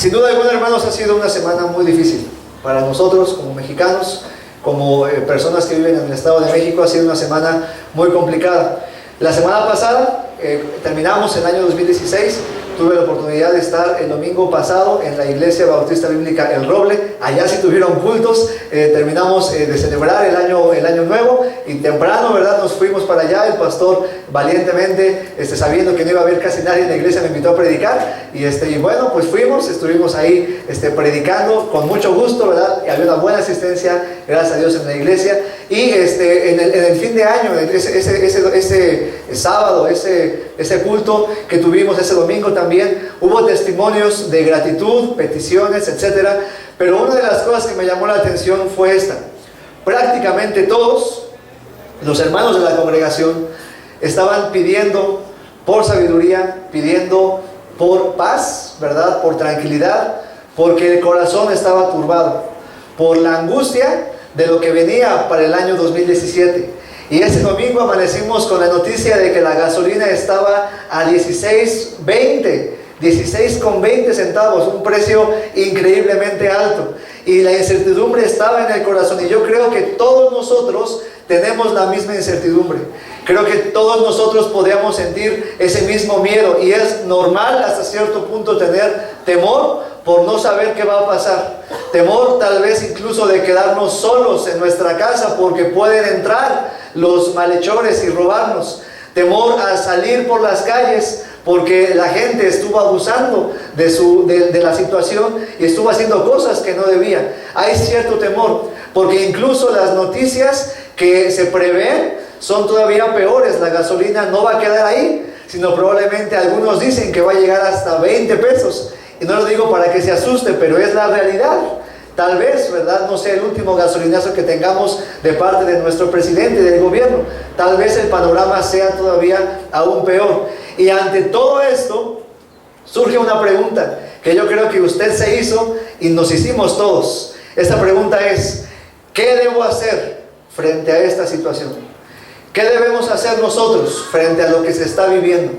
Sin duda alguna, hermanos, ha sido una semana muy difícil para nosotros como mexicanos, como personas que viven en el Estado de México. Ha sido una semana muy complicada. La semana pasada terminamos el año 2016. Tuve la oportunidad de estar el domingo pasado en la Iglesia Bautista Bíblica El Roble. Allá sí tuvieron cultos. Terminamos de celebrar el año nuevo, y temprano, ¿verdad?, nos fuimos para allá. El pastor valientemente, sabiendo que no iba a haber casi nadie en la iglesia, me invitó a predicar. Y bueno, pues estuvimos ahí predicando con mucho gusto, ¿verdad? Y había una buena asistencia, gracias a Dios, en la iglesia. Y en el fin de año, ese sábado, ese culto que tuvimos ese domingo, también hubo testimonios de gratitud, peticiones, etcétera. Pero una de las cosas que me llamó la atención fue esta: prácticamente todos los hermanos de la congregación estaban pidiendo por sabiduría, pidiendo por paz, ¿verdad?, por tranquilidad, porque el corazón estaba turbado por la angustia de lo que venía para el año 2017. Y ese domingo amanecimos con la noticia de que la gasolina estaba a 16.20 centavos, un precio increíblemente alto. Y la incertidumbre estaba en el corazón. Y yo creo que todos nosotros tenemos la misma incertidumbre. Creo que todos nosotros podríamos sentir ese mismo miedo. Y es normal hasta cierto punto tener temor por no saber qué va a pasar. Temor tal vez incluso de quedarnos solos en nuestra casa porque pueden entrar los malhechores y robarnos. Temor a salir por las calles porque la gente estuvo abusando de la situación y estuvo haciendo cosas que no debía. Hay cierto temor porque incluso las noticias que se prevén son todavía peores. La gasolina no va a quedar ahí, sino probablemente algunos dicen que va a llegar hasta 20 pesos. Y no lo digo para que se asuste, pero es la realidad. Tal vez, ¿verdad?, no sea el último gasolinazo que tengamos de parte de nuestro presidente y del gobierno. Tal vez el panorama sea todavía aún peor. Y ante todo esto, surge una pregunta que yo creo que usted se hizo y nos hicimos todos. Esta pregunta es: ¿qué debo hacer frente a esta situación? ¿Qué debemos hacer nosotros frente a lo que se está viviendo?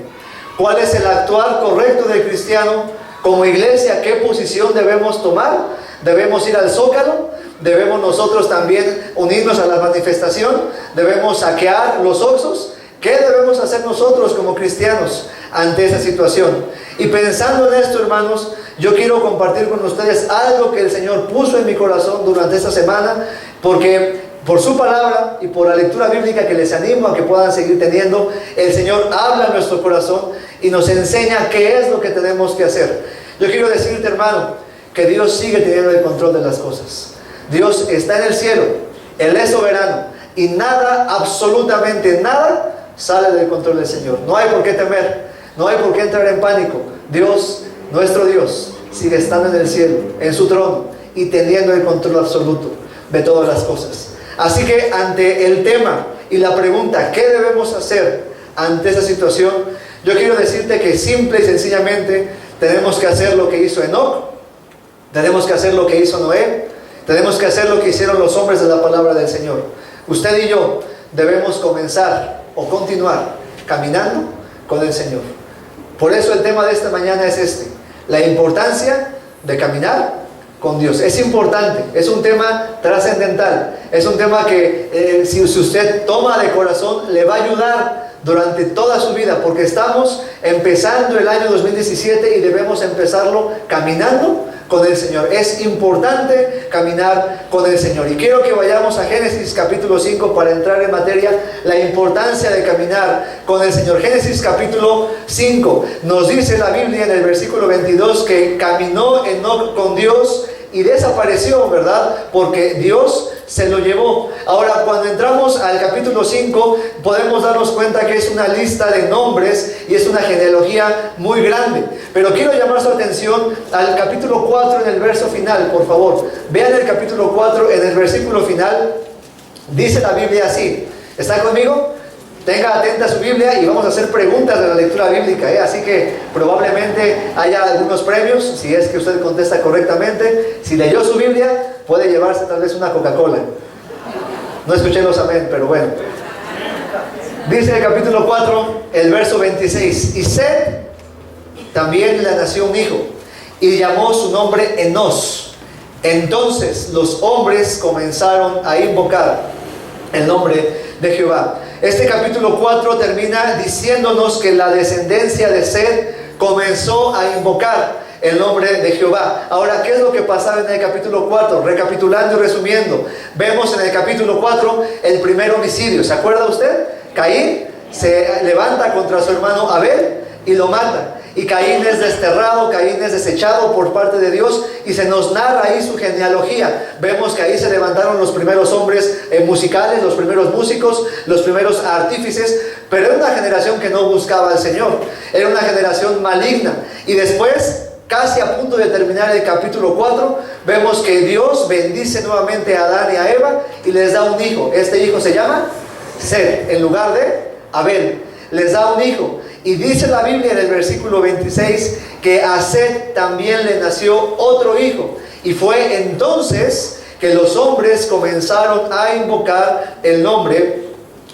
¿Cuál es el actuar correcto del cristiano? Como iglesia, ¿qué posición debemos tomar? ¿Debemos ir al Zócalo? ¿Debemos nosotros también unirnos a la manifestación? ¿Debemos saquear los Oxxos? ¿Qué debemos hacer nosotros como cristianos ante esa situación? Y pensando en esto, hermanos, yo quiero compartir con ustedes algo que el Señor puso en mi corazón durante esta semana, porque por su palabra y por la lectura bíblica que les animo a que puedan seguir teniendo, el Señor habla en nuestro corazón y nos enseña qué es lo que tenemos que hacer. Yo quiero decirte, hermano, que Dios sigue teniendo el control de las cosas. Dios está en el cielo, Él es soberano, y nada, absolutamente nada, sale del control del Señor. No hay por qué temer, no hay por qué entrar en pánico. Dios, nuestro Dios, sigue estando en el cielo, en su trono, y teniendo el control absoluto de todas las cosas. Así que ante el tema y la pregunta, ¿qué debemos hacer ante esa situación? Yo quiero decirte que simple y sencillamente tenemos que hacer lo que hizo Enoc, tenemos que hacer lo que hizo Noé, tenemos que hacer lo que hicieron los hombres de la palabra del Señor. Usted y yo debemos comenzar o continuar caminando con el Señor. Por eso el tema de esta mañana es la importancia de caminar con Dios. Es importante, es un tema trascendental, es un tema que si usted toma de corazón le va a ayudar durante toda su vida, porque estamos empezando el año 2017 y debemos empezarlo caminando con el Señor. Es importante caminar con el Señor. Y quiero que vayamos a Génesis capítulo 5 para entrar en materia, la importancia de caminar con el Señor. Génesis capítulo 5 nos dice la Biblia en el versículo 22 que caminó Enoc con Dios y desapareció, ¿verdad? Porque Dios se lo llevó. Ahora, cuando entramos al capítulo 5, podemos darnos cuenta que es una lista de nombres y es una genealogía muy grande. Pero quiero llamar su atención al capítulo 4 en el verso final, por favor. Vean el capítulo 4 en el versículo final. Dice la Biblia así. ¿Está conmigo? Tenga atenta su Biblia y vamos a hacer preguntas de la lectura bíblica, Así que probablemente haya algunos premios, si es que usted contesta correctamente. Si leyó su Biblia, puede llevarse tal vez una Coca-Cola. No escuché los amén, pero bueno. Dice el capítulo 4, el verso 26. Y Set también le nació un hijo, y llamó su nombre Enos. Entonces los hombres comenzaron a invocar el nombre de Jehová. Este capítulo 4 termina diciéndonos que la descendencia de Seth comenzó a invocar el nombre de Jehová. Ahora, ¿qué es lo que pasaba en el capítulo 4? Recapitulando y resumiendo, vemos en el capítulo 4 el primer homicidio. ¿Se acuerda usted? Caín se levanta contra su hermano Abel y lo mata. Y Caín es desterrado, Caín es desechado por parte de Dios, y se nos narra ahí su genealogía. Vemos que ahí se levantaron los primeros hombres musicales, los primeros músicos, los primeros artífices, pero era una generación que no buscaba al Señor, era una generación maligna. Y después, casi a punto de terminar el capítulo 4, vemos que Dios bendice nuevamente a Adán y a Eva y les da un hijo. Este hijo se llama Seth, en lugar de Abel. Les da un hijo. Y dice la Biblia en el versículo 26 que a Seth también le nació otro hijo. Y fue entonces que los hombres comenzaron a invocar el nombre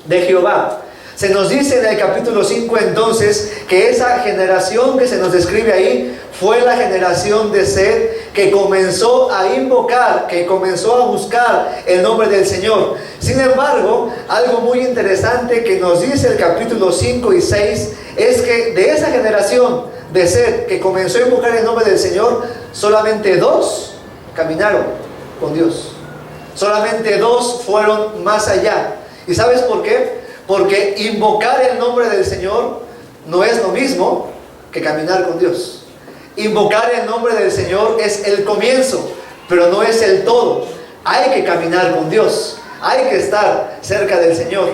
de Jehová. Se nos dice en el capítulo 5 entonces que esa generación que se nos describe ahí fue la generación de Seth, que comenzó a invocar, que comenzó a buscar el nombre del Señor. Sin embargo, algo muy interesante que nos dice el capítulo 5 y 6 es que de esa generación de Seth que comenzó a invocar el nombre del Señor, solamente 2 caminaron con Dios. Solamente 2 fueron más allá. ¿Y sabes por qué? Porque invocar el nombre del Señor no es lo mismo que caminar con Dios. Invocar el nombre del Señor es el comienzo, pero no es el todo. Hay que caminar con Dios, hay que estar cerca del Señor.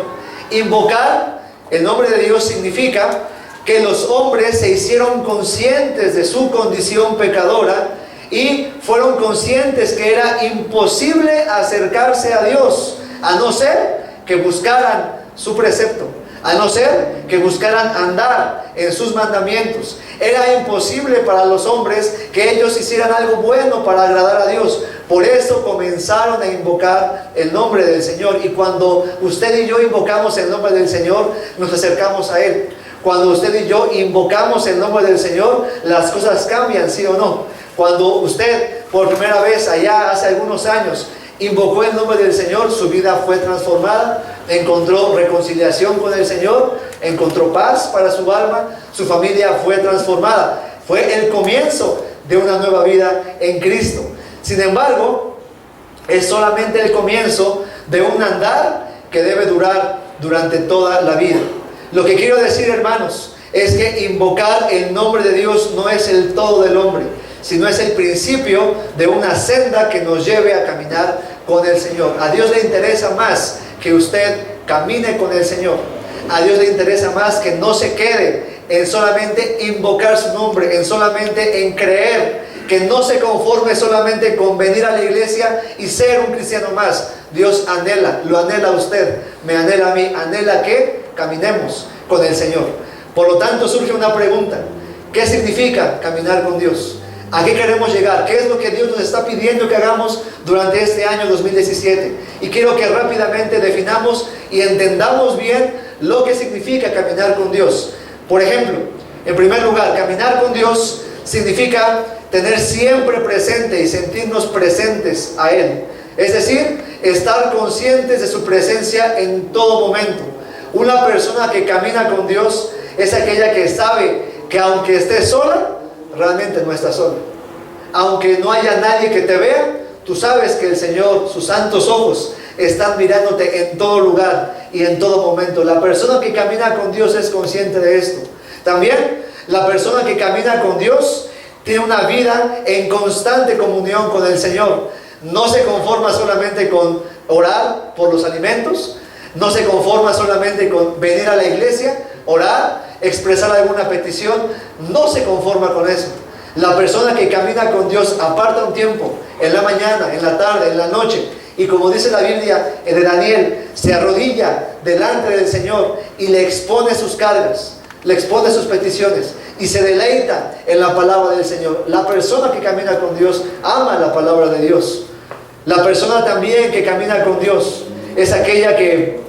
Invocar el nombre de Dios significa que los hombres se hicieron conscientes de su condición pecadora y fueron conscientes que era imposible acercarse a Dios, a no ser que buscaran su precepto, a no ser que buscaran andar en sus mandamientos. Era imposible para los hombres que ellos hicieran algo bueno para agradar a Dios. Por eso comenzaron a invocar el nombre del Señor. Y cuando usted y yo invocamos el nombre del Señor, nos acercamos a Él. Cuando usted y yo invocamos el nombre del Señor, las cosas cambian, ¿sí o no? Cuando usted por primera vez allá hace algunos años invocó el nombre del Señor, su vida fue transformada, encontró reconciliación con el Señor, encontró paz para su alma, su familia fue transformada. Fue el comienzo de una nueva vida en Cristo. Sin embargo, es solamente el comienzo de un andar que debe durar durante toda la vida. Lo que quiero decir, hermanos, es que invocar el nombre de Dios no es el todo del hombre, sino es el principio de una senda que nos lleve a caminar con el Señor. A Dios le interesa más que usted camine con el Señor. A Dios le interesa más que no se quede en solamente invocar su nombre, en solamente en creer, que no se conforme solamente con venir a la iglesia y ser un cristiano más. Dios anhela, lo anhela usted, me anhela a mí, anhela que caminemos con el Señor. Por lo tanto, surge una pregunta: ¿qué significa caminar con Dios? ¿A qué queremos llegar? ¿Qué es lo que Dios nos está pidiendo que hagamos durante este año 2017? Y quiero que rápidamente definamos y entendamos bien lo que significa caminar con Dios. Por ejemplo, en primer lugar, caminar con Dios significa tener siempre presente y sentirnos presentes a Él. Es decir, estar conscientes de su presencia en todo momento. Una persona que camina con Dios es aquella que sabe que aunque esté sola, realmente no está sola. Aunque no haya nadie que te vea, tú sabes que el Señor, sus santos ojos, están mirándote en todo lugar y en todo momento. La persona que camina con Dios es consciente de esto. También la persona que camina con Dios tiene una vida en constante comunión con el Señor. No se conforma solamente con orar por los alimentos, no se conforma solamente con venir a la iglesia, orar, expresar alguna petición, no se conforma con eso. La persona que camina con Dios aparta un tiempo, en la mañana, en la tarde, en la noche, y como dice la Biblia de Daniel, se arrodilla delante del Señor y le expone sus cargas, le expone sus peticiones y se deleita en la palabra del Señor. La persona que camina con Dios ama la palabra de Dios. La persona también que camina con Dios es aquella que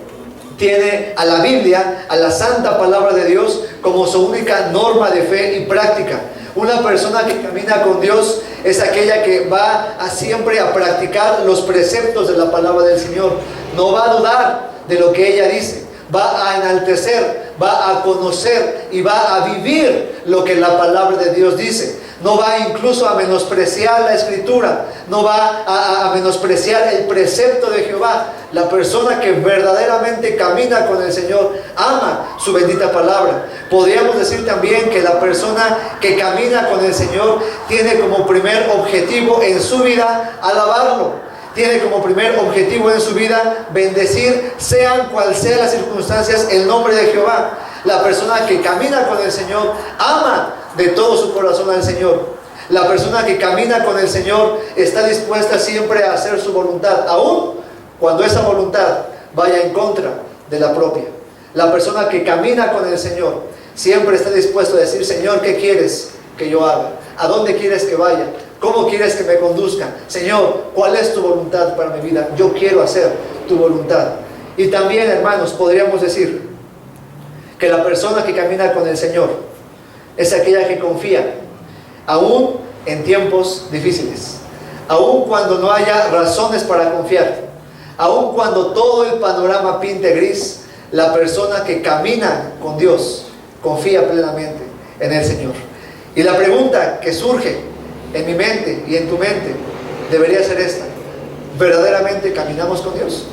tiene a la Biblia, a la santa palabra de Dios, como su única norma de fe y práctica. Una persona que camina con Dios es aquella que va siempre a practicar los preceptos de la palabra del Señor. No va a dudar de lo que ella dice. Va a enaltecer, va a conocer y va a vivir lo que la palabra de Dios dice. No va incluso a menospreciar la Escritura, no va a menospreciar el precepto de Jehová. La persona que verdaderamente camina con el Señor ama su bendita palabra. Podríamos decir también que la persona que camina con el Señor tiene como primer objetivo en su vida alabarlo. Tiene como primer objetivo en su vida bendecir, sean cual sean las circunstancias, el nombre de Jehová. La persona que camina con el Señor ama de todo su corazón al Señor. La persona que camina con el Señor está dispuesta siempre a hacer su voluntad, aun cuando esa voluntad vaya en contra de la propia. La persona que camina con el Señor siempre está dispuesto a decir: Señor, ¿qué quieres que yo haga? ¿A dónde quieres que vaya? ¿Cómo quieres que me conduzca? Señor, ¿cuál es tu voluntad para mi vida? Yo quiero hacer tu voluntad. Y también, hermanos, podríamos decir que la persona que camina con el Señor es aquella que confía, aún en tiempos difíciles, aún cuando no haya razones para confiar, aún cuando todo el panorama pinte gris. La persona que camina con Dios confía plenamente en el Señor. Y la pregunta que surge en mi mente y en tu mente debería ser esta: ¿verdaderamente caminamos con Dios?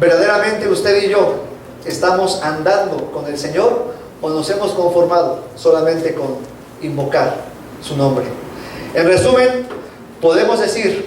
¿Verdaderamente usted y yo estamos andando con el Señor, o nos hemos conformado solamente con invocar su nombre? En resumen, podemos decir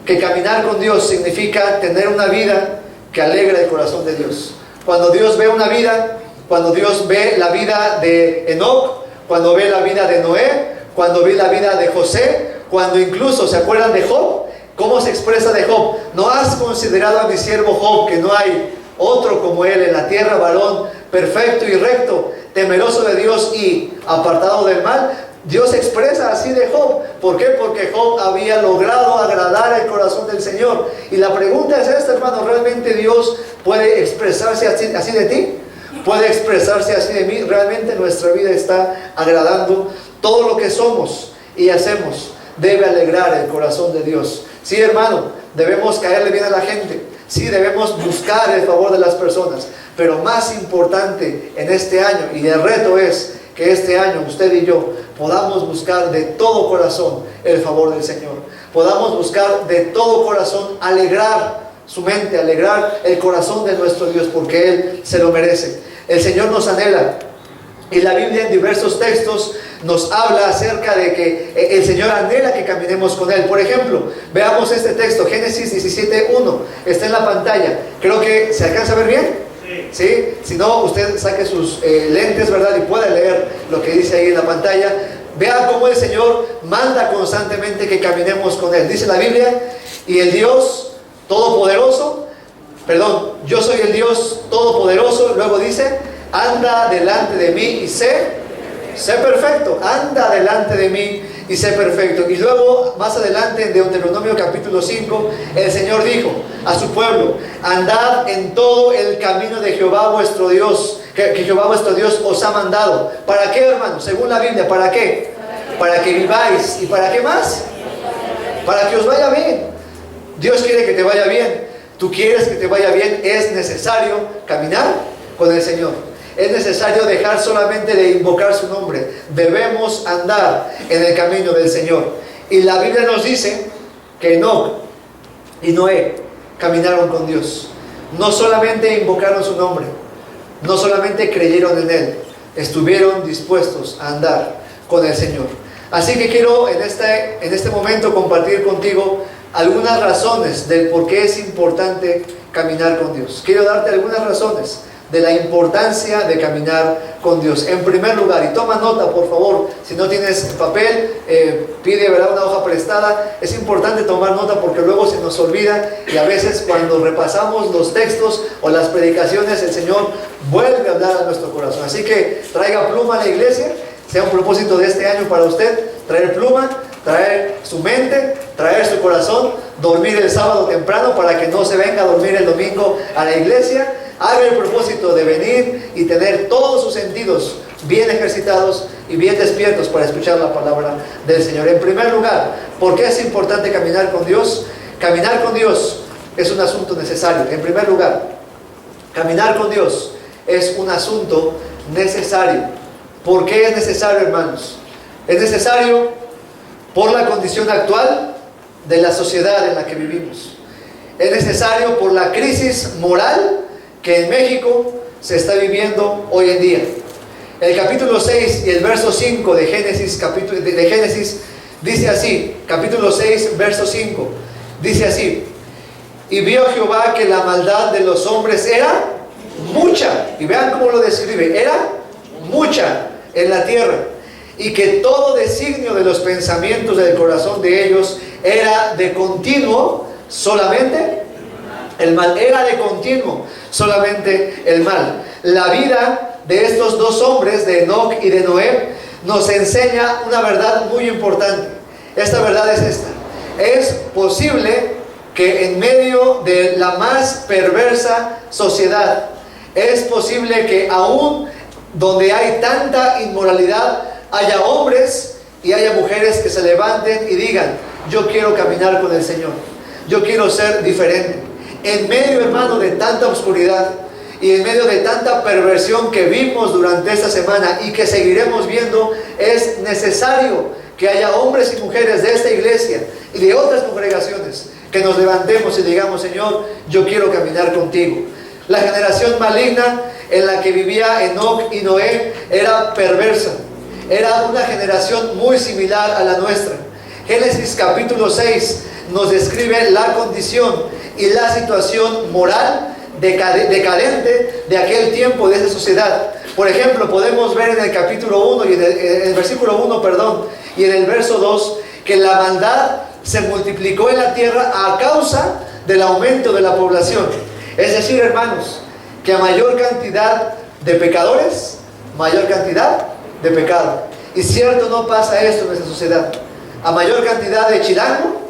que caminar con Dios significa tener una vida que alegra el corazón de Dios. Cuando Dios ve una vida, cuando Dios ve la vida de Enoc, cuando ve la vida de Noé, cuando ve la vida de José, cuando incluso se acuerdan de Job, ¿cómo se expresa de Job? ¿No has considerado a mi siervo Job, que no hay otro como él en la tierra, varón perfecto y recto, temeroso de Dios y apartado del mal? Dios expresa así de Job. ¿Por qué? Porque Job había logrado agradar el corazón del Señor. Y la pregunta es esta, hermano: ¿realmente Dios puede expresarse así de ti? ¿Puede expresarse así de mí? ¿Realmente nuestra vida está agradando? Todo lo que somos y hacemos debe alegrar el corazón de Dios. Sí, hermano, debemos caerle bien a la gente. Sí, debemos buscar el favor de las personas. Pero más importante en este año, y el reto es que este año usted y yo podamos buscar de todo corazón el favor del Señor. Podamos buscar de todo corazón alegrar su mente, alegrar el corazón de nuestro Dios, porque Él se lo merece. El Señor nos anhela. Y la Biblia en diversos textos nos habla acerca de que el Señor anhela que caminemos con Él. Por ejemplo, veamos este texto, Génesis 17:1. Está en la pantalla. Creo que se alcanza a ver bien. ¿Sí? Si no, usted saque sus lentes, ¿verdad? Y pueda leer lo que dice ahí en la pantalla. Vea cómo el Señor manda constantemente que caminemos con Él. Dice la Biblia: y el Dios Todopoderoso, yo soy el Dios Todopoderoso. Luego dice: anda delante de mí y sé perfecto. Anda delante de mí y sé perfecto. Y luego, más adelante, en Deuteronomio capítulo 5, el Señor dijo a su pueblo: andad en todo el camino de Jehová vuestro Dios, que Jehová vuestro Dios os ha mandado. ¿Para qué, hermano? Según la Biblia, ¿para qué? Para que viváis. ¿Y para qué más? Para que os vaya bien. Dios quiere que te vaya bien. Tú quieres que te vaya bien. Es necesario caminar con el Señor. Es necesario dejar solamente de invocar su nombre. Debemos andar en el camino del Señor. Y la Biblia nos dice que Enoc y Noé caminaron con Dios. No solamente invocaron su nombre, no solamente creyeron en Él, estuvieron dispuestos a andar con el Señor. Así que quiero en este momento compartir contigo algunas razones del por qué es importante caminar con Dios. Quiero darte algunas razones de la importancia de caminar con Dios. En primer lugar, y toma nota por favor, si no tienes papel, pide, ¿verdad?, una hoja prestada. Es importante tomar nota porque luego se nos olvida, y a veces cuando repasamos los textos o las predicaciones, el Señor vuelve a hablar a nuestro corazón. Así que traiga pluma a la iglesia. Sea un propósito de este año para usted traer pluma, traer su mente, traer su corazón, dormir el sábado temprano para que no se venga a dormir el domingo a la iglesia. Haga el propósito de venir y tener todos sus sentidos bien ejercitados y bien despiertos para escuchar la palabra del Señor. En primer lugar, ¿por qué es importante caminar con Dios? Caminar con Dios es un asunto necesario. En primer lugar, caminar con Dios es un asunto necesario. ¿Por qué es necesario, hermanos? Es necesario por la condición actual de la sociedad en la que vivimos. Es necesario por la crisis moral que en México se está viviendo hoy en día. El capítulo 6 y el verso 5 de Génesis dice así, capítulo 6, verso 5, dice así: y vio Jehová que la maldad de los hombres era mucha, y vean cómo lo describe, era mucha en la tierra, y que todo designio de los pensamientos del corazón de ellos era de continuo solamente el mal. Era de continuo solamente el mal. La vida de estos dos hombres, de Enoc y de Noé, nos enseña una verdad muy importante. Esta verdad es esta: es posible que en medio de la más perversa sociedad, es posible que aún donde hay tanta inmoralidad, haya hombres y haya mujeres que se levanten y digan: yo quiero caminar con el Señor, yo quiero ser diferente. En medio, hermano, de tanta oscuridad y en medio de tanta perversión que vimos durante esta semana y que seguiremos viendo, es necesario que haya hombres y mujeres de esta iglesia y de otras congregaciones que nos levantemos y digamos: Señor, yo quiero caminar contigo. La generación maligna en la que vivía Enoc y Noé era perversa. Era una generación muy similar a la nuestra. Génesis capítulo 6 nos describe la condición y la situación moral decadente de aquel tiempo, de esa sociedad. Por ejemplo, podemos ver en el capítulo 1 y en el versículo 1, y en el verso 2, que la maldad se multiplicó en la tierra a causa del aumento de la población. Es decir, hermanos, que a mayor cantidad de pecadores, mayor cantidad de pecado. Y cierto, no pasa esto en nuestra sociedad. A mayor cantidad de chilango,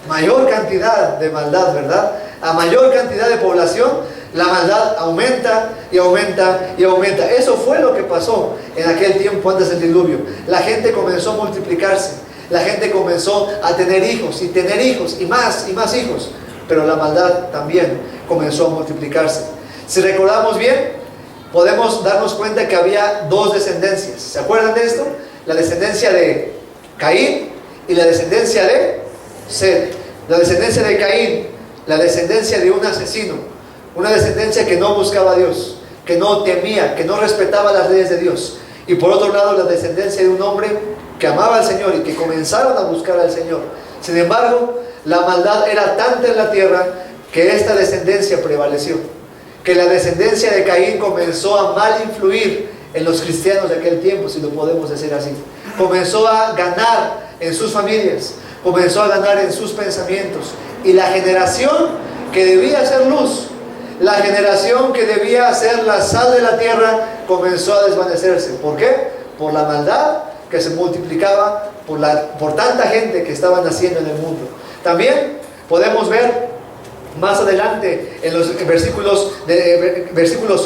mayor cantidad de maldad, ¿verdad? A mayor cantidad de población, la maldad aumenta y aumenta y aumenta. Eso fue lo que pasó en aquel tiempo antes del diluvio. La gente comenzó a multiplicarse. La gente comenzó a tener hijos y más hijos. Pero la maldad también comenzó a multiplicarse. Si recordamos bien, podemos darnos cuenta que había dos descendencias. ¿Se acuerdan de esto? La descendencia de Caín y la descendencia de Set. La descendencia de Caín, la descendencia de un asesino, una descendencia que no buscaba a Dios, que no temía, que no respetaba las leyes de Dios. Y por otro lado, la descendencia de un hombre que amaba al Señor y que comenzaron a buscar al Señor. Sin embargo, la maldad era tanta en la tierra que esta descendencia prevaleció, que la descendencia de Caín comenzó a mal influir en los cristianos de aquel tiempo, si lo podemos decir así. Comenzó a ganar en sus familias, comenzó a ganar en sus pensamientos, y la generación que debía ser luz, la generación que debía ser la sal de la tierra, comenzó a desvanecerse. ¿Por qué? Por la maldad que se multiplicaba, por tanta gente que estaba naciendo en el mundo. También podemos ver más adelante en los versículos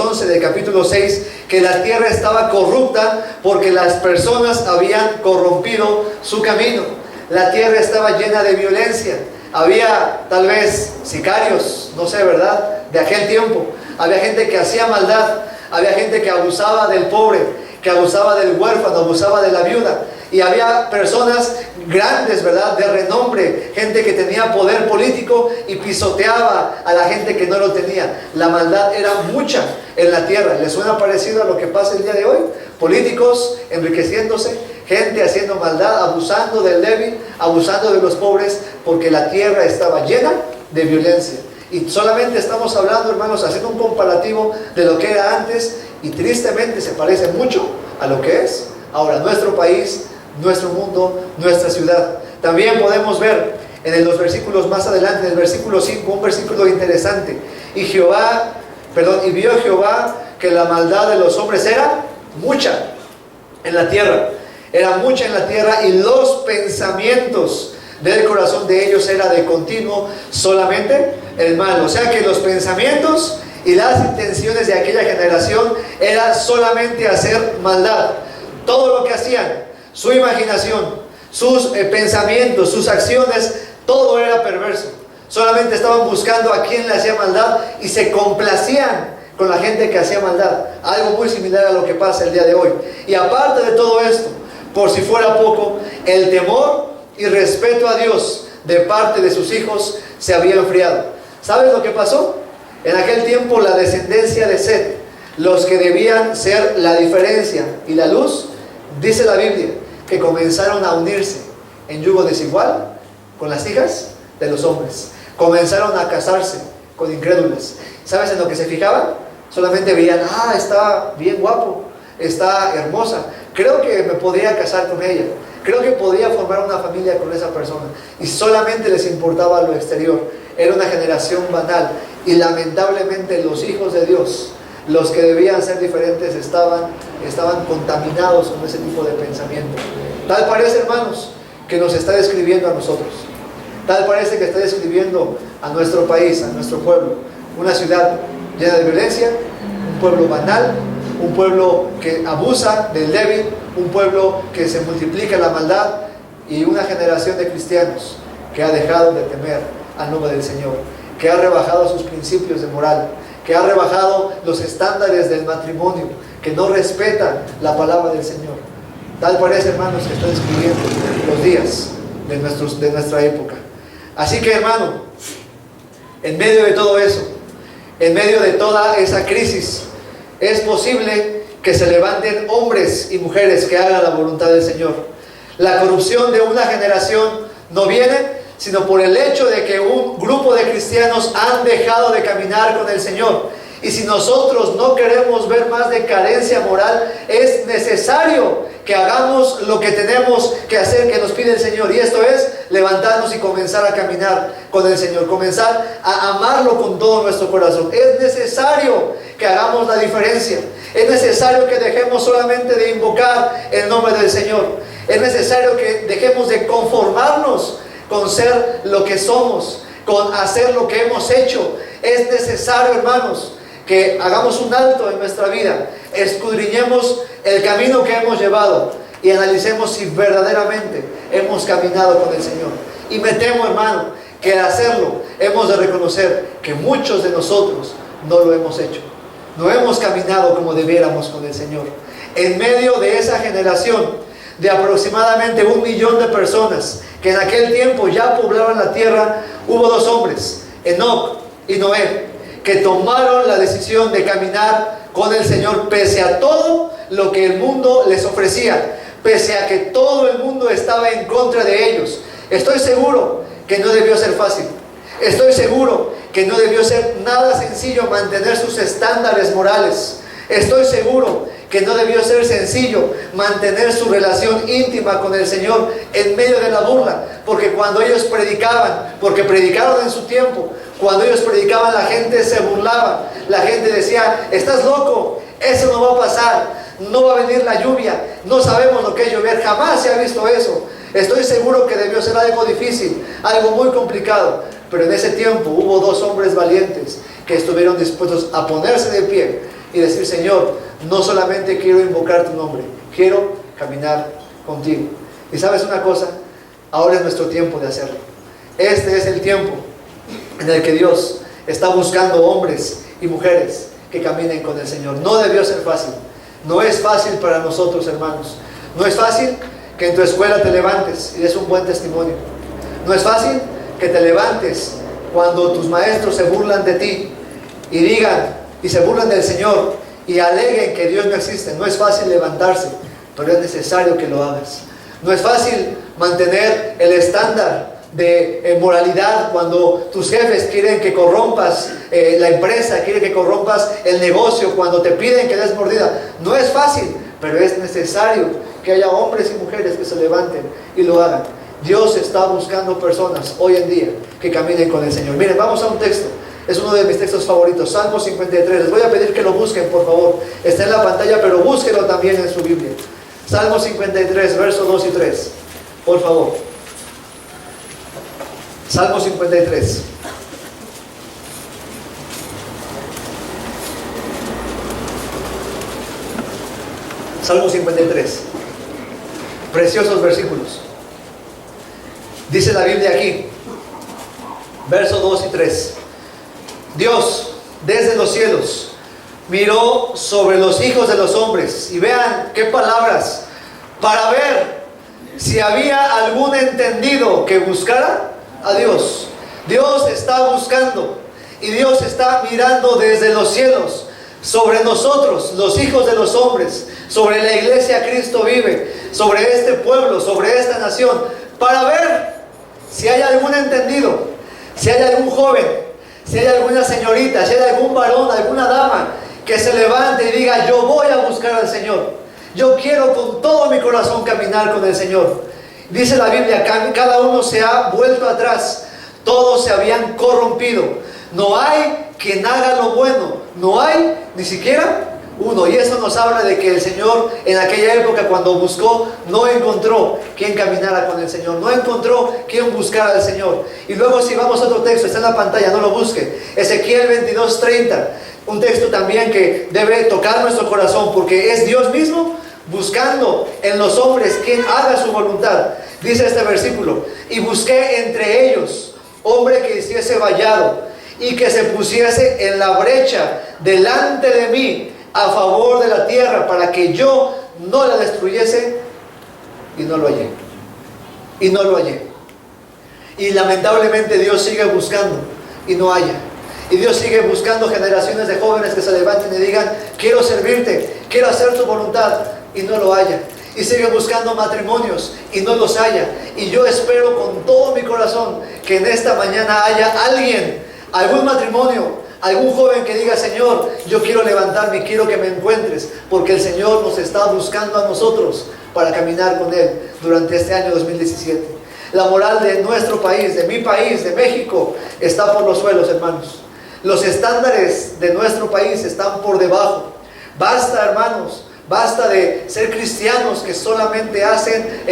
11 del capítulo 6, que la tierra estaba corrupta porque las personas habían corrompido su camino. La tierra estaba llena de violencia. Había tal vez sicarios, no sé, ¿verdad?, de aquel tiempo. Había gente que hacía maldad, había gente que abusaba del pobre, que abusaba del huérfano, abusaba de la viuda. Y había personas grandes, ¿verdad?, de renombre, gente que tenía poder político y pisoteaba a la gente que no lo tenía. La maldad era mucha en la tierra. ¿Les suena parecido a lo que pasa el día de hoy? Políticos enriqueciéndose, gente haciendo maldad, abusando del débil, abusando de los pobres, porque la tierra estaba llena de violencia. Y solamente estamos hablando, hermanos, haciendo un comparativo de lo que era antes, y tristemente se parece mucho a lo que es ahora nuestro país, nuestro mundo, nuestra ciudad. También podemos ver en los versículos más adelante, en el versículo 5, un versículo interesante. Y vio Jehová que la maldad de los hombres era mucha en la tierra. Era mucha en la tierra, y los pensamientos del corazón de ellos era de continuo solamente el mal. O sea que los pensamientos y las intenciones de aquella generación era solamente hacer maldad. Todo lo que hacían, su imaginación, sus pensamientos, sus acciones, todo era perverso. Solamente estaban buscando a quien le hacía maldad y se complacían con la gente que hacía maldad. Algo muy similar a lo que pasa el día de hoy. Y aparte de todo esto, por si fuera poco, el temor y respeto a Dios de parte de sus hijos se había enfriado. ¿Sabes lo que pasó? En aquel tiempo la descendencia de Set, los que debían ser la diferencia y la luz, dice la Biblia, que comenzaron a unirse en yugo desigual con las hijas de los hombres. Comenzaron a casarse con incrédulas. ¿Sabes en lo que se fijaban? Solamente veían, está bien guapo, está hermosa, creo que me podría casar con ella, creo que podría formar una familia con esa persona. Y solamente les importaba lo exterior. Era una generación banal. Y lamentablemente los hijos de Dios, los que debían ser diferentes, estaban contaminados con ese tipo de pensamiento. Tal parece, hermanos, que nos está describiendo a nosotros. Tal parece que está describiendo a nuestro país, a nuestro pueblo. Una ciudad llena de violencia, un pueblo banal, un pueblo que abusa del débil, un pueblo que se multiplica la maldad, y una generación de cristianos que ha dejado de temer al nombre del Señor, que ha rebajado sus principios de moral, que ha rebajado los estándares del matrimonio, que no respeta la palabra del Señor. Tal parece, hermanos, que está describiendo los días de nuestra época. Así que, hermano, en medio de todo eso, en medio de toda esa crisis, es posible que se levanten hombres y mujeres que hagan la voluntad del Señor. La corrupción de una generación no viene sino por el hecho de que un grupo de cristianos han dejado de caminar con el Señor. Y si nosotros no queremos ver más decadencia moral, es necesario que hagamos lo que tenemos que hacer, que nos pide el Señor. Y esto es levantarnos y comenzar a caminar con el Señor, comenzar a amarlo con todo nuestro corazón. Es necesario que hagamos la diferencia. Es necesario que dejemos solamente de invocar el nombre del Señor. Es necesario que dejemos de conformarnos con ser lo que somos, con hacer lo que hemos hecho. Es necesario, hermanos, que hagamos un alto en nuestra vida, escudriñemos el camino que hemos llevado y analicemos si verdaderamente hemos caminado con el Señor. Y me temo, hermano, que al hacerlo hemos de reconocer que muchos de nosotros no lo hemos hecho. No hemos caminado como debiéramos con el Señor. En medio de esa generación de aproximadamente 1 millón de personas que en aquel tiempo ya poblaban la tierra, hubo 2 hombres, Enoc y Noé, que tomaron la decisión de caminar con el Señor pese a todo lo que el mundo les ofrecía, pese a que todo el mundo estaba en contra de ellos. Estoy seguro que no debió ser fácil. Estoy seguro que no debió ser nada sencillo mantener sus estándares morales. Estoy seguro que no debió ser sencillo mantener su relación íntima con el Señor en medio de la burla, porque cuando ellos predicaban, porque predicaron en su tiempo, cuando ellos predicaban la gente se burlaba, la gente decía, estás loco, eso no va a pasar, no va a venir la lluvia, no sabemos lo que es llover, jamás se ha visto eso. Estoy seguro que debió ser algo difícil, algo muy complicado, pero en ese tiempo hubo 2 hombres valientes que estuvieron dispuestos a ponerse de pie y decir, Señor, no solamente quiero invocar tu nombre, quiero caminar contigo. Y sabes una cosa, ahora es nuestro tiempo de hacerlo. Este es el tiempo en el que Dios está buscando hombres y mujeres que caminen con el Señor. No debió ser fácil. No es fácil para nosotros, hermanos. No es fácil que en tu escuela te levantes y des un buen testimonio. No es fácil que te levantes cuando tus maestros se burlan de ti y digan y se burlan del Señor y aleguen que Dios no existe. No es fácil levantarse, pero es necesario que lo hagas. No es fácil mantener el estándar de moralidad cuando tus jefes quieren que corrompas la empresa, quieren que corrompas el negocio, cuando te piden que des mordida. No es fácil, pero es necesario que haya hombres y mujeres que se levanten y lo hagan. Dios está buscando personas hoy en día que caminen con el Señor. Miren, vamos a un texto. Es uno de mis textos favoritos, Salmo 53. Les voy a pedir que lo busquen, por favor. Está en la pantalla, pero búsquenlo también en su Biblia. Salmo 53, versos 2 y 3. Por favor. Salmo 53. Salmo 53. Preciosos versículos. Dice la Biblia aquí, versos 2 y 3. Dios, desde los cielos, miró sobre los hijos de los hombres. Y vean qué palabras. Para ver si había algún entendido que buscara a Dios. Dios está buscando. Y Dios está mirando desde los cielos sobre nosotros, los hijos de los hombres, sobre la iglesia Cristo vive, sobre este pueblo, sobre esta nación, para ver si hay algún entendido, si hay algún joven, si hay alguna señorita, si hay algún varón, alguna dama que se levante y diga: yo voy a buscar al Señor, yo quiero con todo mi corazón caminar con el Señor. Dice la Biblia, cada uno se ha vuelto atrás, todos se habían corrompido. No hay quien haga lo bueno, no hay ni siquiera uno. Y eso nos habla de que el Señor en aquella época, cuando buscó, no encontró quien caminara con el Señor, no encontró quien buscara al Señor. Y luego, si vamos a otro texto, está en la pantalla, no lo busque, Ezequiel 22:30, un texto también que debe tocar nuestro corazón, porque es Dios mismo buscando en los hombres quien haga su voluntad. Dice este versículo: y busqué entre ellos hombre que hiciese vallado y que se pusiese en la brecha delante de mí a favor de la tierra, para que yo no la destruyese. Y no lo hallé. Y no lo hallé. Y lamentablemente Dios sigue buscando y no halla. Y Dios sigue buscando generaciones de jóvenes que se levanten y digan: quiero servirte, quiero hacer tu voluntad, y no lo halla. Y sigue buscando matrimonios y no los halla. Y yo espero con todo mi corazón que en esta mañana haya alguien, algún matrimonio, algún joven que diga: Señor, yo quiero levantarme, quiero que me encuentres, porque el Señor nos está buscando a nosotros para caminar con Él durante este año 2017. La moral de nuestro país, de mi país, de México, está por los suelos, hermanos. Los estándares de nuestro país están por debajo. Basta, hermanos, basta de ser cristianos que solamente hacen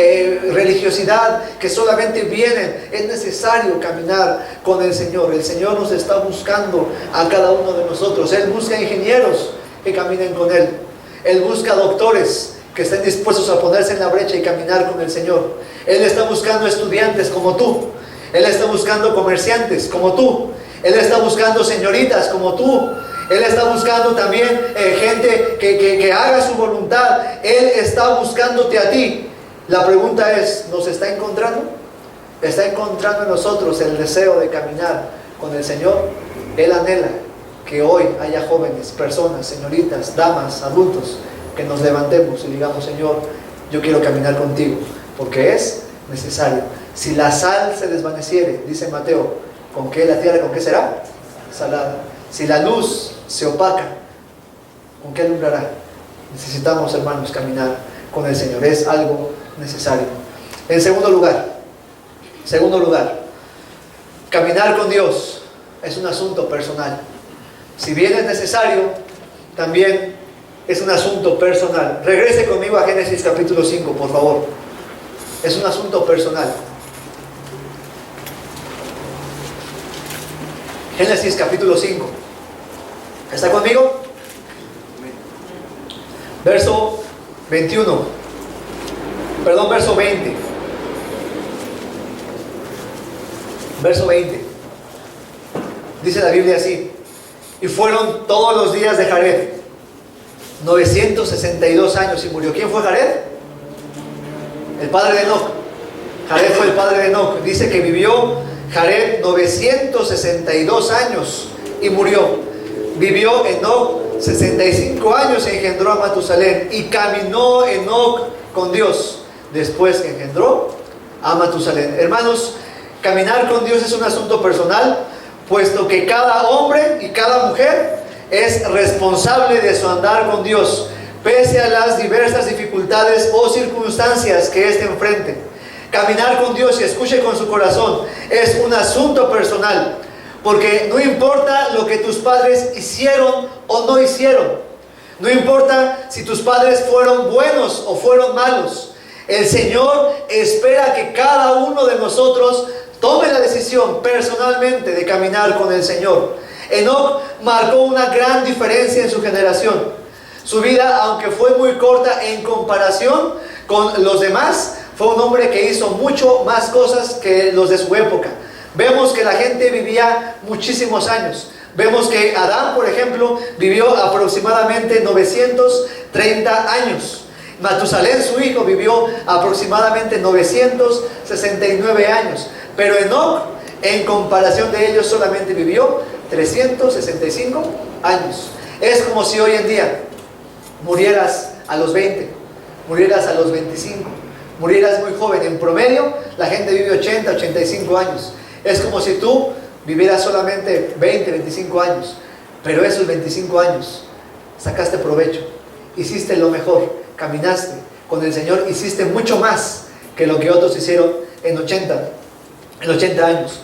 religiosidad, que solamente vienen. Es necesario caminar con el Señor. El Señor nos está buscando a cada uno de nosotros. Él busca ingenieros que caminen con Él. Él busca doctores que estén dispuestos a ponerse en la brecha y caminar con el Señor. Él está buscando estudiantes como tú. Él está buscando comerciantes como tú. Él está buscando señoritas como tú. Él está buscando también gente que haga su voluntad. Él está buscándote a ti. La pregunta es, ¿nos está encontrando? ¿Está encontrando en nosotros el deseo de caminar con el Señor? Él anhela que hoy haya jóvenes, personas, señoritas, damas, adultos, que nos levantemos y digamos: Señor, yo quiero caminar contigo, porque es necesario. Si la sal se desvaneciere, dice Mateo, ¿con qué la tierra, con qué será? Salada. Si la luz se opaca, ¿con qué alumbrará? Necesitamos, hermanos, caminar con el Señor. Es algo necesario. En segundo lugar, caminar con Dios es un asunto personal. Si bien es necesario, también es un asunto personal. Regrese conmigo a Génesis capítulo 5, por favor. Es un asunto personal. Génesis capítulo 5. ¿Está conmigo? Verso 21. Perdón, verso 20. Verso 20. Dice la Biblia así: y fueron todos los días de Jared 962 años y murió. ¿Quién fue Jared? El padre de Enoc. Jared fue el padre de Enoc. Dice que vivió Jared 962 años y murió. Vivió Enoc 65 años y engendró a Matusalén. Y caminó Enoc con Dios después que engendró a Matusalén. Hermanos, caminar con Dios es un asunto personal, puesto que cada hombre y cada mujer es responsable de su andar con Dios, pese a las diversas dificultades o circunstancias que éste enfrente. Caminar con Dios, y escuche con su corazón, es un asunto personal, porque no importa lo que tus padres hicieron o no hicieron, no importa si tus padres fueron buenos o fueron malos, el Señor espera que cada uno de nosotros tome la decisión personalmente de caminar con el Señor. Enoc marcó una gran diferencia en su generación. Su vida, aunque fue muy corta en comparación con los demás, fue un hombre que hizo mucho más cosas que los de su época. Vemos que la gente vivía muchísimos años. Vemos que Adán, por ejemplo, vivió aproximadamente 930 años. Matusalén, su hijo, vivió aproximadamente 969 años. Pero Enoc, en comparación de ellos, solamente vivió 365 años. Es como si hoy en día murieras a los 20, murieras a los 25, murieras muy joven. En promedio, la gente vive 80, 85 años. Es como si tú vivieras solamente 20, 25 años, pero esos 25 años sacaste provecho, hiciste lo mejor, caminaste con el Señor, hiciste mucho más que lo que otros hicieron en 80 años.